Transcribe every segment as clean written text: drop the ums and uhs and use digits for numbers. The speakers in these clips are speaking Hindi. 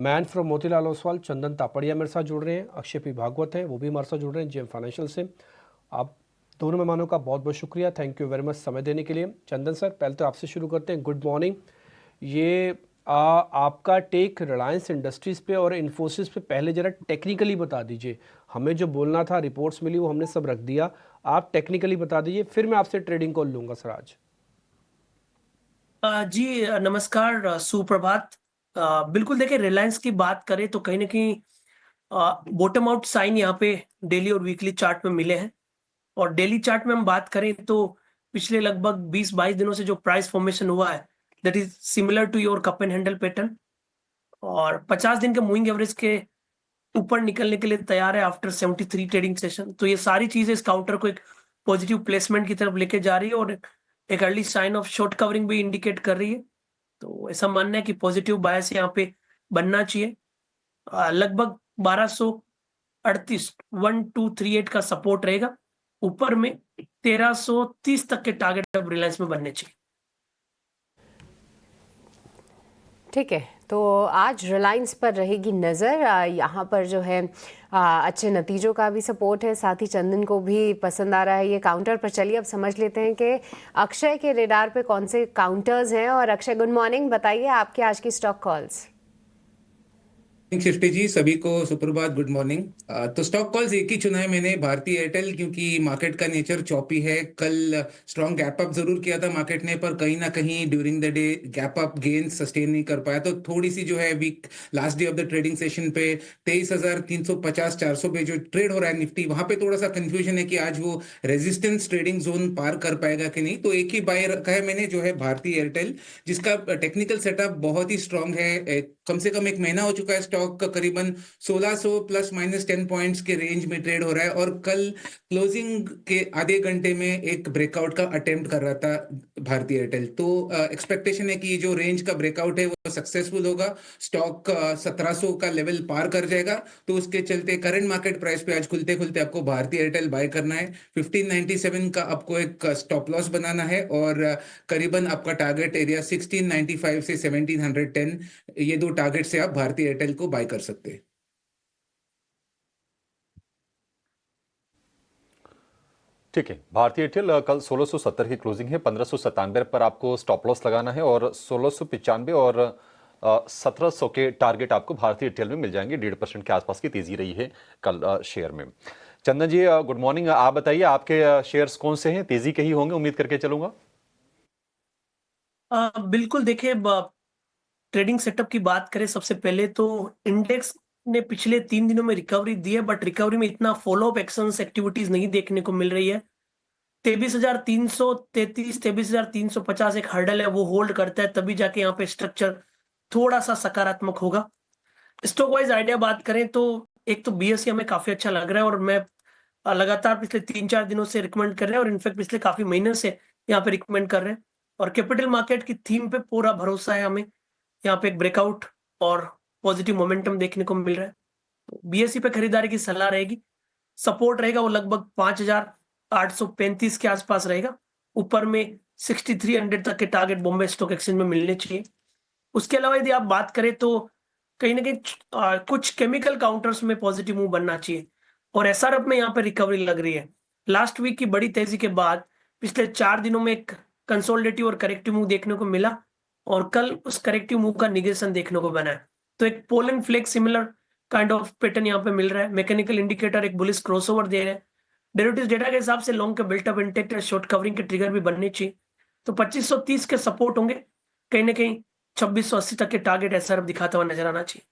मैन फ्रॉम मोतीलाल ओसवाल, चंदन तापड़िया मेरे साथ जुड़ रहे हैं, अक्षय पी भागवत हैं वो भी हमारे साथ जुड़ रहे हैं जेम फाइनेंशियल से। आप दोनों मेहमानों का बहुत बहुत शुक्रिया, थैंक यू वेरी मच समय देने के लिए। चंदन सर, पहले तो आपसे शुरू करते हैं, गुड मॉर्निंग। ये आपका टेक रिलायंस इंडस्ट्रीज़ पे और इन्फोसिस पे पहले ज़रा टेक्निकली बता दीजिए। हमें जो बोलना था, रिपोर्ट्स मिली, वो हमने सब रख दिया। आप टेक्निकली बता दीजिए, फिर मैं आपसे ट्रेडिंग कॉल लूँगा सर आज। जी नमस्कार, सुप्रभात। बिल्कुल देखिए, रिलायंस की बात करें तो कहीं ना कहीं बॉटम आउट साइन यहाँ पे डेली और वीकली चार्ट में मिले हैं। और डेली चार्ट में हम बात करें तो पिछले लगभग 20-22 दिनों से जो प्राइस फॉर्मेशन हुआ है, that is similar to your cup and handle pattern. और 50 दिन के मूविंग एवरेज के ऊपर निकलने के लिए तैयार है आफ्टर 73 ट्रेडिंग सेशन। तो ये सारी चीजें इस काउंटर को एक पॉजिटिव प्लेसमेंट की तरफ लेके जा रही है और एक early sign of short covering भी इंडिकेट कर रही है। तो ऐसा मानना है कि पॉजिटिव बायस यहाँ पे बनना चाहिए। लगभग 1238 1238 का सपोर्ट रहेगा। ऊपर में 1330 तक के टारगेट अब रिलायंस में बनने चाहिए। ठीक है, तो आज रिलायंस पर रहेगी नज़र। यहाँ पर जो है अच्छे नतीजों का भी सपोर्ट है, साथ ही चंदन को भी पसंद आ रहा है ये काउंटर। पर चलिए अब समझ लेते हैं कि अक्षय के रेडार पे कौन से काउंटर्स हैं। और अक्षय, गुड मॉर्निंग, बताइए आपके आज की स्टॉक कॉल्स। सृष्टि जी, सभी को सुप्रभात, गुड मॉर्निंग। तो स्टॉक कॉल्स एक ही चुना है मैंने, भारतीय एयरटेल, क्योंकि मार्केट का नेचर चॉपी है। कल स्ट्रॉन्ग गैप अप जरूर किया था मार्केट ने, पर कहीं ना कहीं during the day gap up gain sustain नहीं कर पाया। तो थोड़ी सी जो है week last day of the trading session पे 23,350-400 पे जो ट्रेड हो रहा है निफ्टी, वहां पे थोड़ा सा कंफ्यूजन है कि आज वो रेजिस्टेंस ट्रेडिंग जोन पार कर पाएगा कि नहीं। तो एक ही बाय रखा है मैंने, जो है भारतीय एयरटेल, जिसका टेक्निकल सेटअप बहुत ही स्ट्रांग है। कम से कम एक महीना हो चुका है, स्टॉक का करीबन 1600 प्लस माइनस 10 पॉइंट्स के रेंज में ट्रेड हो रहा है। और कल क्लोजिंग के आधे घंटे में एक ब्रेकआउट का अटेम्प्ट कर रहा था भारतीय एयरटेल। तो एक्सपेक्टेशन है कि जो रेंज का ब्रेकआउट है वो सक्सेसफुल होगा, स्टॉक 1700 का लेवल पार कर जाएगा। तो उसके चलते करंट मार्केट प्राइस पे आज खुलते खुलते आपको भारतीय एयरटेल बाय करना है। 1597 का आपको एक स्टॉप लॉस बनाना है, और करीबन आपका टारगेट एरिया 1695 से 1710, ये दो टारगेट से आप भारतीय एयरटेल को बाय कर सकते हैं। ठीक है, भारतीय एयरटेल कल 1670 की क्लोजिंग है। 1597 पर आपको स्टॉप लॉस लगाना है और 1695 और 1700 के टारगेट आपको भारतीय एयरटेल में मिल जाएंगे। 1.5% के आसपास की तेजी रही है कल शेयर में। चंदन जी, गुड मॉर्निंग। आप बताइए, आपके शेयर्स कौन से हैं? तेजी के ही होंगे, उम्मीद करके चलूंगा। बिल्कुल देखिए, ट्रेडिंग सेटअप की बात करें सबसे पहले तो इंडेक्स ने पिछले 3 दिनों में रिकवरी दी है, बट रिकवरी में इतना फॉलो अप एक्शंस एक्टिविटीज नहीं देखने को मिल रही है। 23,333 23,350 एक हर्डल है, वो होल्ड करता है तभी जाके यहाँ पे स्ट्रक्चर थोड़ा सा सकारात्मक होगा। स्टॉक वाइज आइडिया बात करें तो एक तो बीएसई हमें काफी अच्छा लग रहा है, और मैं लगातार पिछले 3-4 दिनों से रिकमेंड कर रहे हैं, और इनफैक्ट पिछले काफी महीने से यहाँ पे रिकमेंड कर रहे हैं। और कैपिटल मार्केट की थीम पे पूरा भरोसा है हमें। यहाँ पे एक ब्रेकआउट और पॉजिटिव मोमेंटम देखने को मिल रहा है। तो बीएसई पे खरीदारी की सलाह रहेगी। सपोर्ट रहेगा वो लगभग 5,835 के आसपास रहेगा। ऊपर में 6,300 तक के टारगेट बॉम्बे स्टॉक एक्सचेंज में मिलने चाहिए। उसके अलावा यदि आप बात करें तो कहीं ना कहीं कुछ केमिकल काउंटर्स में पॉजिटिव मूव बनना चाहिए, और एसआरएफ में यहाँ पे रिकवरी लग रही है। लास्ट वीक की बड़ी तेजी के बाद पिछले 4 दिनों में एक कंसोलिडेटिव और करेक्टिव मूव देखने को मिला, और कल उस करेक्टिव मूव का निगेशन देखने को बना है। तो एक pole and flag similar kind of pattern यहाँ पे मिल रहा है। मैकेनिकल इंडिकेटर एक बुलिश क्रॉसओवर दे रहे हैं। डेरिवेटिव्स डेटा के हिसाब से लॉन्ग के बिल्टअप इंटेक्ट है, शॉर्ट कवरिंग के ट्रिगर भी बनने चाहिए। तो 2530 के सपोर्ट होंगे, कहीं ना कहीं 2680 तक के टारगेट एसआरएफ दिखाता हुआ नजर आना चाहिए।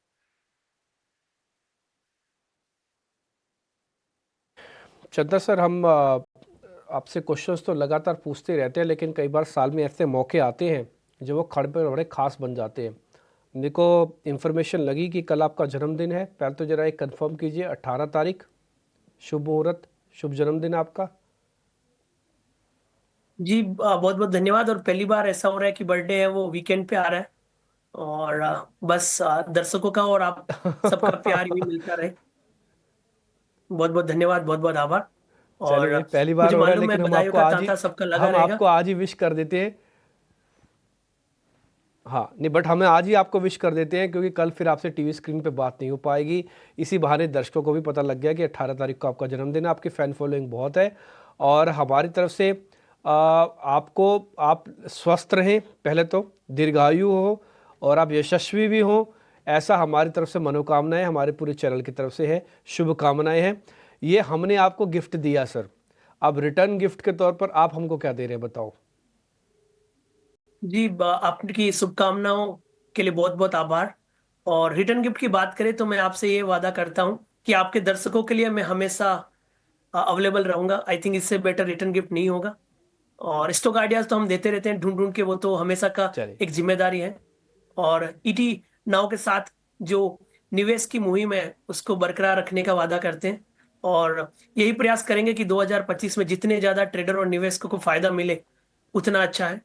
चंदा सर, हम आपसे क्वेश्चंस तो लगातार पूछते रहते हैं, लेकिन कई बार साल में ऐसे मौके आते हैं जो वो खड़े पे बड़े खास बन जाते हैं। मेरे को इन्फॉर्मेशन लगी कि कल आपका जन्मदिन है। पहले तो ज़रा एक कंफर्म कीजिए, 18 तारीख, शुभ मुहूर्त, शुभ जन्मदिन आपका। जी बहुत बहुत धन्यवाद। और पहली बार ऐसा हो रहा है कि बर्थडे है वो वीकेंड पे आ रहा है, और बस दर्शकों का और आप सबका प्यार भी मिलता रहे। बहुत बहुत धन्यवाद, बहुत बहुत आभार। और चलिए, पहली बार मुझे हो रहा है, मालूम है लेकिन बधाइयों का तांता सबका लगा हम रहेगा। आपको आज ही विश कर देते हैं। हाँ नहीं, बट हमें आज ही आपको विश कर देते हैं क्योंकि कल फिर आपसे टीवी स्क्रीन पे बात नहीं हो पाएगी। इसी बहाने दर्शकों को भी पता लग गया कि 18 तारीख को आपका जन्मदिन है। आपकी फ़ैन फॉलोइंग बहुत है और हमारी तरफ से आपको, आप स्वस्थ रहें पहले तो, दीर्घायु हो और आप यशस्वी भी हों, ऐसा हमारी तरफ से मनोकामनाएं, हमारे पूरे चैनल की तरफ से है, शुभकामनाएं हैं। ये हमने आपको गिफ्ट दिया सर, अब रिटर्न गिफ्ट के तौर पर आप हमको क्या दे रहे हैं बताओ। जी, आपकी शुभकामनाओं के लिए बहुत बहुत आभार। और रिटर्न गिफ्ट की बात करें तो मैं आपसे ये वादा करता हूँ कि आपके दर्शकों के लिए मैं हमेशा अवेलेबल रहूंगा। आई थिंक इससे बेटर रिटर्न गिफ्ट नहीं होगा। और स्टॉक आइडियाज तो हम देते रहते हैं ढूंढ ढूंढ के, वो तो हमेशा का चलिए एक जिम्मेदारी है। और ईटी नाउ के साथ जो निवेश की मुहिम है उसको बरकरार रखने का वादा करते हैं और यही प्रयास करेंगे कि 2025 में जितने ज्यादा ट्रेडर और निवेशकों को फायदा मिले उतना अच्छा है।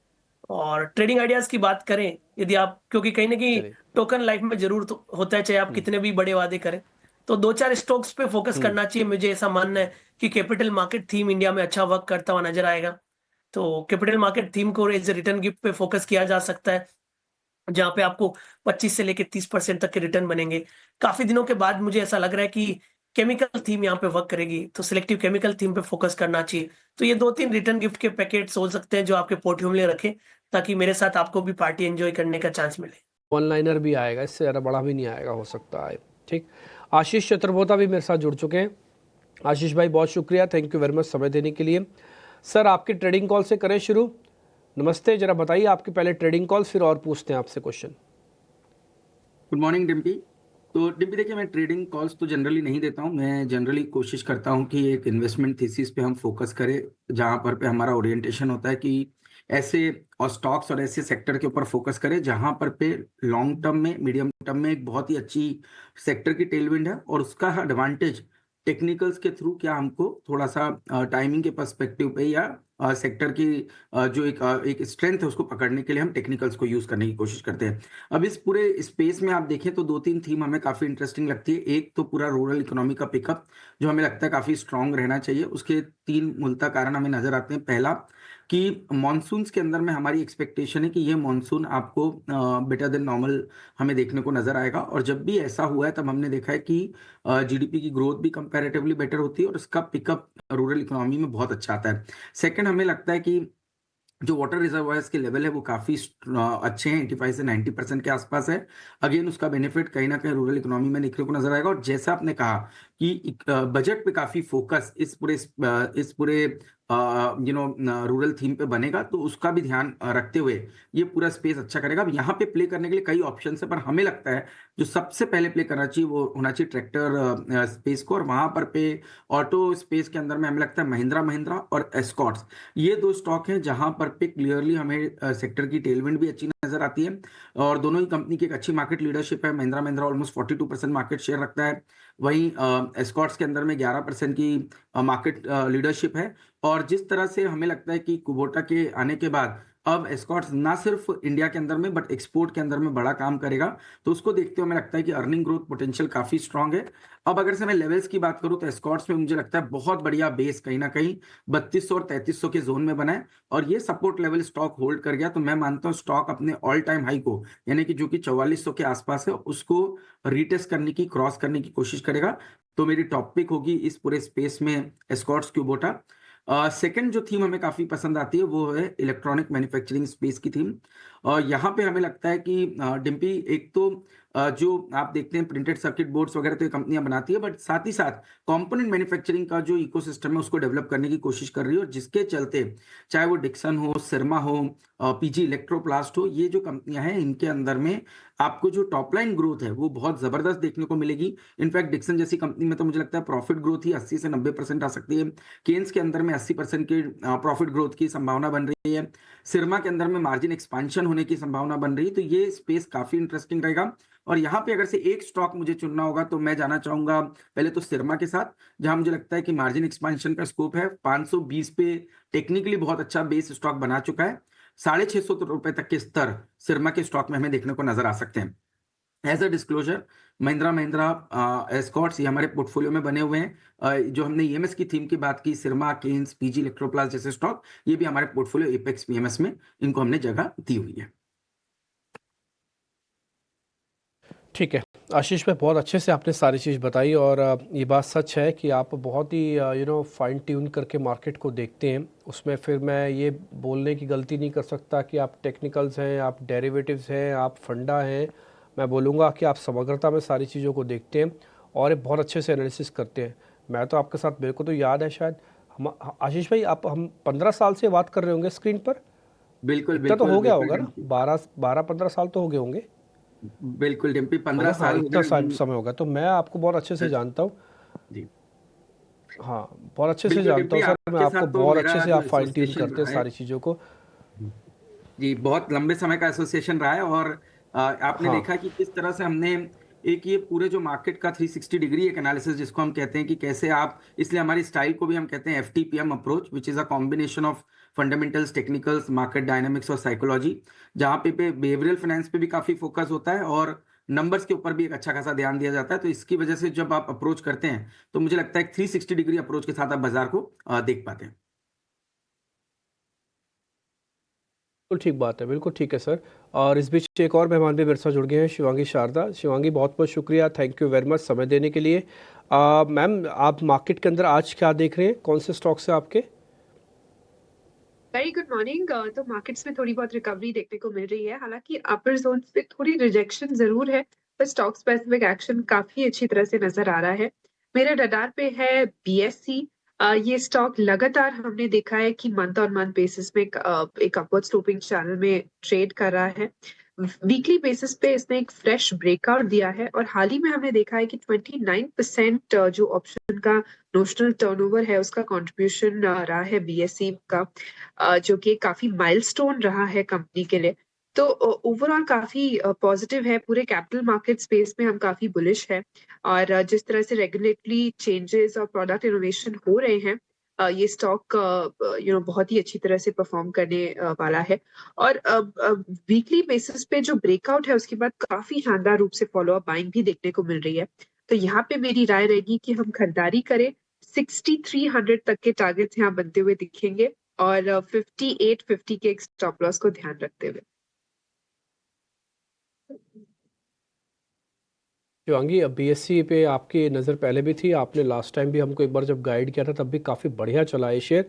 और ट्रेडिंग आइडियाज की बात करें, यदि आप, क्योंकि कहीं ना कहीं चलिए। टोकन लाइफ में जरूर तो होता है, चाहे आप कितने भी बड़े वादे करें, तो दो चार स्टॉक्स पे फोकस करना चाहिए। मुझे ऐसा मानना है कि कैपिटल मार्केट थीम इंडिया में अच्छा वर्क करता हुआ नजर आएगा। तो कैपिटल मार्केट थीम को एज रिटर्न गिफ्ट पे फोकस किया जा सकता है, जहां पे आपको 25 से लेके 30% तक के रिटर्न बनेंगे। काफी दिनों के बाद मुझे ऐसा लग रहा है कि केमिकल थीम यहाँ पे वर्क करेगी, तो सिलेक्टिव केमिकल थीम पे फोकस करना चाहिए। तो ये 2-3 रिटर्न गिफ्ट के पैकेट्स हो सकते हैं जो आपके पोर्टफोलियो में रखें, ताकि मेरे साथ आपको भी पार्टी एंजॉय करने का चांस मिले। वन लाइनर भी आएगा, इससे ज़्यादा बड़ा भी नहीं आएगा, हो सकता है। ठीक, आशीष चतुर्वेदी भी मेरे साथ जुड़ चुके हैं। आशीष भाई बहुत शुक्रिया, थैंक यू वेरी मच समय देने के लिए। सर आपकी ट्रेडिंग कॉल से करें शुरू। नमस्ते, जरा बताइए आपकी पहले ट्रेडिंग कॉल, फिर और पूछते हैं आपसे क्वेश्चन। Good morning Dimpy. तो डिम्पी देखिए, मैं ट्रेडिंग कॉल्स तो जनरली नहीं देता हूँ। मैं जनरली कोशिश करता हूँ कि एक इन्वेस्टमेंट थीसिस पे हम फोकस करें, जहाँ पर पे हमारा ओरिएंटेशन होता है कि ऐसे और स्टॉक्स और ऐसे सेक्टर के ऊपर फोकस करें जहाँ पर पे लॉन्ग टर्म में, मीडियम टर्म में एक बहुत ही अच्छी सेक्टर की टेलविंड है और उसका एडवांटेज टेक्निकल्स के थ्रू क्या हमको थोड़ा सा टाइमिंग के पर्सपेक्टिव पे या सेक्टर की जो एक स्ट्रेंथ है उसको पकड़ने के लिए हम टेक्निकल्स को यूज करने की कोशिश करते हैं। अब इस पूरे स्पेस में आप देखें तो 2-3 थीम हमें काफी इंटरेस्टिंग लगती है। एक तो पूरा रूरल इकोनॉमी का पिकअप जो हमें लगता है काफी स्ट्रांग रहना चाहिए। उसके 3 मूलतः कारण हमें नजर आते हैं। पहला कि मॉनसून के अंदर में हमारी एक्सपेक्टेशन है कि ये मॉनसून आपको बेटर देन नॉर्मल हमें देखने को नजर आएगा, और जब भी ऐसा हुआ है तब हमने देखा है कि जीडीपी की ग्रोथ भी कंपैरेटिवली बेटर होती है और इसका पिकअप रूरल इकोनॉमी में बहुत अच्छा आता है। सेकंड, हमें लगता है कि जो वाटर रिजर्वायर्स के लेवल है वो काफी अच्छे हैं, 85 से 90% के आसपास है। अगेन उसका बेनिफिट कहीं ना कहीं रूरल इकोनॉमी में निकलने को नजर आएगा। और जैसा आपने कहा कि बजट पे काफी फोकस इस पूरे रूरल थीम पे बनेगा, तो उसका भी ध्यान रखते हुए ये पूरा स्पेस अच्छा करेगा। अब यहाँ पे प्ले करने के लिए कई ऑप्शन है, पर हमें लगता है जो सबसे पहले प्ले करना चाहिए वो होना चाहिए ट्रैक्टर स्पेस को। और वहां पर पे ऑटो स्पेस के अंदर में हमें लगता है महिंद्रा महिंद्रा और एस्कॉर्ट्स, ये 2 स्टॉक हैं जहां पर पे क्लियरली हमें सेक्टर की टेलविंड भी अच्छी नजर आती है और दोनों ही कंपनी की एक अच्छी मार्केट लीडरशिप है। Mahindra Mahindra almost 42% market share रखता है, वहीं एस्कॉर्ट्स के अंदर में 11% की मार्केट लीडरशिप है। और जिस तरह से हमें लगता है कि कुबोटा के आने के बाद अब एस्कॉर्ट्स ना सिर्फ इंडिया के अंदर में बट एक्सपोर्ट के अंदर में बड़ा काम करेगा, तो उसको देखते हुए हमें लगता है कि अर्निंग ग्रोथ पोटेंशियल काफी स्ट्रांग है। अब अगर से मैं लेवल्स की बात करूं तो एस्कॉर्ट्स में मुझे लगता है बहुत बढ़िया बेस कहीं ना कहीं 3200 और 3300 के जोन में बना है और ये सपोर्ट लेवल स्टॉक होल्ड कर गया, तो मैं मानता हूं स्टॉक अपने ऑल टाइम हाई को, यानी कि जो कि 4400 के आसपास है, उसको रिटेस्ट करने की, क्रॉस करने की कोशिश करेगा। तो मेरी टॉप पिक होगी इस पूरे स्पेस में एस्कॉर्ट्स क्यूबोटा। सेकंड जो थीम हमें काफी पसंद आती है वो है इलेक्ट्रॉनिक मैन्युफैक्चरिंग स्पेस की थीम। यहाँ पे हमें लगता है कि डिम्पी, एक तो जो आप देखते हैं प्रिंटेड सर्किट बोर्ड्स वगैरह तो ये कंपनियां बनाती है, बट साथ ही साथ कंपोनेंट मैन्युफैक्चरिंग का जो इकोसिस्टम है उसको डेवलप करने की कोशिश कर रही है, और जिसके चलते चाहे वो डिक्सन हो, सिरमा हो, पीजी इलेक्ट्रोप्लास्ट हो, ये जो कंपनियां हैं इनके अंदर में आपको जो टॉप लाइन ग्रोथ है वो बहुत जबरदस्त देखने को मिलेगी। इनफैक्ट डिक्सन जैसी कंपनी में तो मुझे लगता है प्रॉफिट ग्रोथ ही 80 से 90% आ सकती है। केन्स के अंदर में 80% की प्रॉफिट ग्रोथ की संभावना बन रही है। सिरमा के अंदर में मार्जिन एक्सपांशन होने की संभावना बन रही है। तो ये स्पेस काफी इंटरेस्टिंग रहेगा। और यहाँ पे अगर से एक स्टॉक मुझे चुनना होगा तो मैं जाना चाहूंगा पहले तो सिरमा के साथ, जहां मुझे लगता है कि मार्जिन एक्सपांशन का स्कोप है। 520 पे टेक्निकली बहुत अच्छा बेस स्टॉक बना चुका है। 650 रुपए तक के स्तर सिरमा के स्टॉक में हमें देखने को नजर आ सकते हैं। As a disclosure, Mahindra Mahindra Escorts ये हमारे पोर्टफोलियो में बने हुए हैं। जो हमने ईएमएस की थीम की बात की, सिरमा, केन्स, पीजी इलेक्ट्रोप्लास्ट जैसे स्टॉक, ये भी हमारे पोर्टफोलियो एपेक्स पीएमएस में इनको हमने जगह दी हुई है। ठीक है आशीष भाई, बहुत अच्छे से आपने सारी चीज़ बताई और ये बात सच है कि आप बहुत ही फाइन ट्यून करके मार्केट को देखते हैं। उसमें फिर मैं ये बोलने की गलती नहीं कर सकता कि आप टेक्निकल्स हैं, आप डेरिवेटिव्स हैं, आप फंडा हैं। मैं बोलूँगा कि आप समग्रता में सारी चीज़ों को देखते हैं और ये बहुत अच्छे से एनालिसिस करते हैं। मैं तो आपके साथ, मेरे को तो याद है शायद हम आशीष भाई, हम 15 साल से बात कर रहे होंगे स्क्रीन पर। बिल्कुल इतना तो बिल्कुल हो गया बिल्कुल होगा ना, डिम्पी। 12-15 साल तो हो गए होंगे, बिल्कुल डिम्पी, है 15 ना? हाँ, साल हो इतना गए हम। समय होगा तो मैं आपको बहुत अच्छे से जानता हूँ। जी हाँ, बहुत अच्छे से बिल्कुल जानता डिम्पी, हूँ सर मैं आपके आपको, साथ तो बहुत मेरा अच्छे से जो आप फाइन ट्यून एसोसिएशन करते हैं रहा है, सारी चीज़ों को। जी बहुत लंबे समय का एसोसिएशन रहा है। और आपने हाँ, देखा कि किस तरह से हमने एक ये पूरे जो मार्केट का 360 डिग्री एक एनालिसिस जिसको हम कहते हैं कि कैसे आप, इसलिए हमारी स्टाइल को भी हम कहते हैं FTPM approach, which is a combination of fundamentals, technicals, market dynamics और साइकोलॉजी, जहाँ पे बिहेवियरल फाइनेंस पे भी काफी फोकस होता है और नंबर्स के ऊपर भी एक अच्छा खासा ध्यान दिया जाता है। तो इसकी वजह से जब आप अप्रोच करते हैं तो मुझे लगता है 360 डिग्री अप्रोच के साथ आप बाजार को देख पाते हैं। बिल्कुल ठीक बात है, बिल्कुल ठीक है सर। और इस बीच एक और मेहमान भी मेरे साथ जुड़ गए हैं, शिवांगी शारदा। शिवांगी, बहुत बहुत शुक्रिया, थैंक यू वेरी मच समय देने के लिए। मैम, आप मार्केट के अंदर आज क्या देख रहे हैं, कौन से स्टॉक्स हैं आपके? Very good morning. तो मार्केट्स में थोड़ी बहुत रिकवरी देखने को मिल रही है, हालांकि अपर जोन पे थोड़ी रिजेक्शन जरूर है, पर स्टॉक स्पेसिफिक एक्शन काफी अच्छी तरह से नजर आ रहा है। मेरे रडार पे है बीएससी। ये स्टॉक लगातार हमने देखा है कि मंथ ऑन मंथ बेसिस में एक अपवर्ड स्लोपिंग चैनल में ट्रेड कर रहा है। वीकली बेसिस पे इसने एक फ्रेश ब्रेकआउट दिया है और हाल ही में हमने देखा है कि 29% जो ऑप्शन का नोशनल टर्नओवर है उसका कंट्रीब्यूशन रहा है बीएससी का, जो कि काफी माइलस्टोन रहा है कंपनी के लिए। तो ओवरऑल काफी पॉजिटिव है, पूरे कैपिटल मार्केट स्पेस में हम काफी बुलिश है। और जिस तरह से रेगुलेटरी चेंजेस और प्रोडक्ट इनोवेशन हो रहे हैं, ये स्टॉक बहुत ही अच्छी तरह से परफॉर्म करने वाला है। और वीकली बेसिस पे जो ब्रेकआउट है उसके बाद काफी शानदार रूप से फॉलो अप बाइंग भी देखने को मिल रही है। तो यहाँ पे मेरी राय रहेगी कि हम खरीदारी करें। 6300 तक के टारगेट्स यहाँ बनते हुए दिखेंगे और 5850 के एक स्टॉप लॉस को ध्यान रखते हुए। शिवांगी, अब बीएससी पे आपकी नज़र पहले भी थी, आपने लास्ट टाइम भी हमको एक बार जब गाइड किया था तब भी काफ़ी बढ़िया चला है शेयर,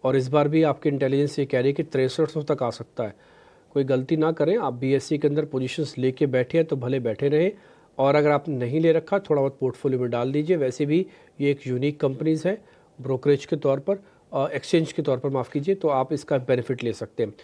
और इस बार भी आपकी इंटेलिजेंस ये कह रही है कि 6300 तक आ सकता है। कोई गलती ना करें, आप बीएससी के अंदर पोजीशंस लेके बैठे हैं तो भले बैठे रहें, और अगर आपने नहीं ले रखा थोड़ा बहुत पोर्टफोलियो में डाल दीजिए। वैसे भी ये एक यूनिक कंपनीज़ है, ब्रोकरेज के तौर पर, एक्सचेंज के तौर पर माफ़ कीजिए, तो आप इसका बेनिफिट ले सकते हैं।